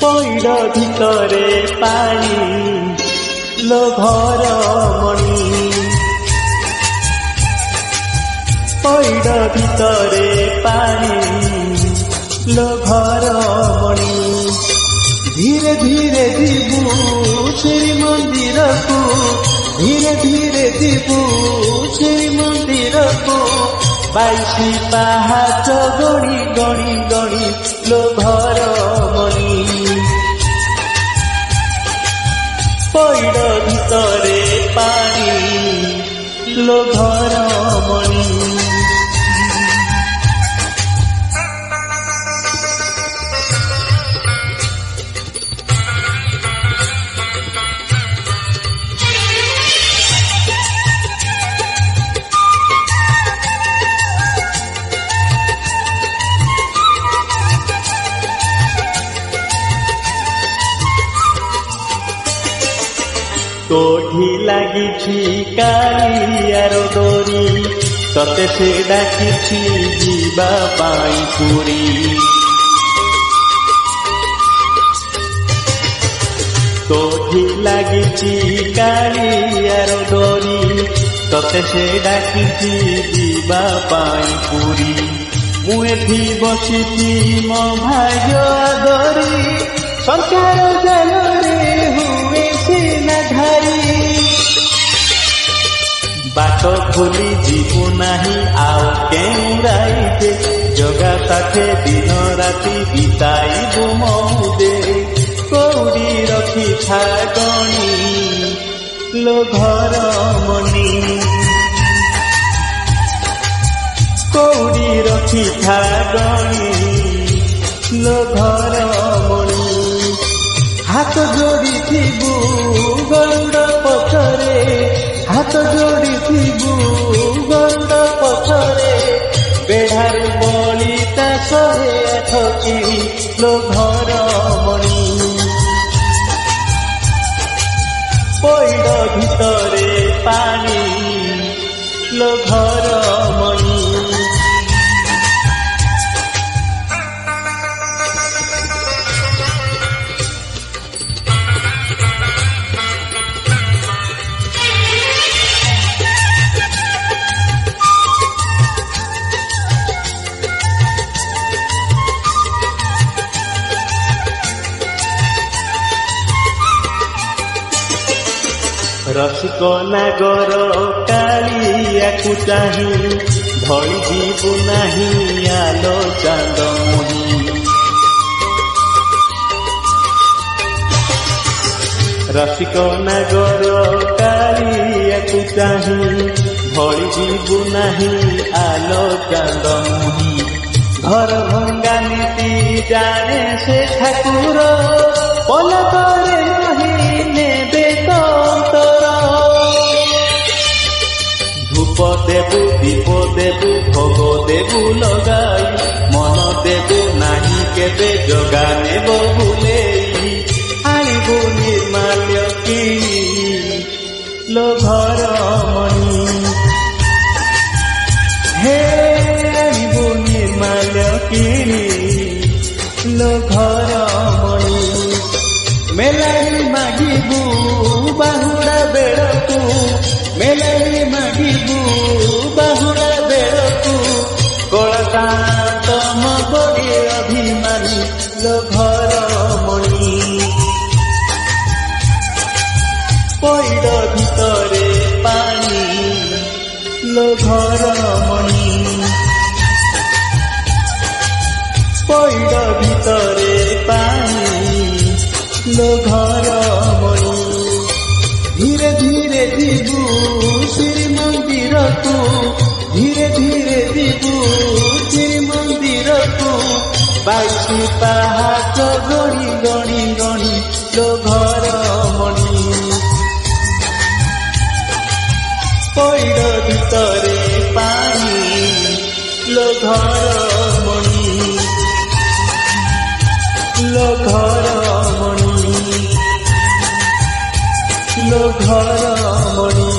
paid ভিতরে পানি লো ঘর মণি পইড ভিতরে পানি লো ঘর মণি ধীরে ধীরে ଯିବୁ ଶ୍ରୀମନ୍ଦିରକୁ ଧୀରେ ଧୀରେ ଯିବୁ ଶ୍ରୀମନ୍ଦିରକୁ 22 ପାହାଚ ଗଣି ଗଣି ଗଣି লো ঘর মণি পইড ভিতরে পানি লো ঘর মণি কোঠি লাগিছি কালিয়ার ডোরি ততে সে ডাকিছি ଯିବା ପାଇଁ ପୁରୀ কোঠি লাগিছি কালিয়ার ডোরি ততে সে ডাকিছি ଯିବା ପାଇଁ ପୁରୀ ମୁଁ ଏଠି ବସିଛି ମୋ ଭାଗ୍ୟ ଆଦରି ସଂସାର ଜାଲରେ ହୁଏ ସିନା ଧାରି ବାଟ ଭୁଲି ଯିବୁ ନାହିଁ ଆଉ କେଉଁ ରାଇତେ ଜଗା ସାଥେ ଦିନ ରାତି ବିତାଇବୁ ମଉଜେ କଉଡ଼ି ରଖିଥା ଗଣି লো ଘର ମଣି କଉଡ଼ି ରଖିଥା ଗଣି লো ଘର ମଣି হাত ଯୋଡ଼ିଥିବୁ ଗରୁଡ଼ ପଛରେ ହାତ ଯୋଡ଼ିଥିବୁ ଗରୁଡ଼ ପଛରେ ବେଢ଼ାରୁ ବଳିତା 108 କିଣି লো ଘର ମଣି পইড ভিতরে পানি লো ঘর মণি রসিক নাগর কালিয়াকু চাহি ভଳି ଯିବୁ ନାହିଁ আলো চাঁদ মুহি রসিক নাগর কালিয়াকু চাহি ভଳି ଯିବୁ ନାହିଁ আলো চাঁদ মুহি ঘর ভঙ্গা নীতি জানে সে ঠাকুর পলকরে নহি নেবে তন্তর ধূপ দেবু দীপ দেবু ভোগ দেবু লগাই মন দেবু নাহি কেবে জগা নেব ভুলেই আনিবু নির্মাল্য কিনি লো ঘর মণি হে আনিবু নির্মাল্য কিনি লো ঘর মণি মেলাই মাগিবু বাহুড়া বেড়কু মেলাই মাগিবু বাহুড়া বেড়কু কলকা তম বড়ি অভিমানী লো ঘর মণি পইড ভিতরে পানি লো ঘর মণি পইড ভিতরে পানি লো ঘর মণি ধীরে ধীরে ଯିବୁ ଶ୍ରୀମନ୍ଦିରକୁ ଧୀରେ ଧୀରେ ଯିବୁ ଶ୍ରୀମନ୍ଦିରକୁ 22 ପାହାଚ ଗଣି ଗଣି ଗଣି লো ଘର ମଣି পইড ভিতরে পানি লো ঘর মণি লো ঘর মণি লো ঘর মণি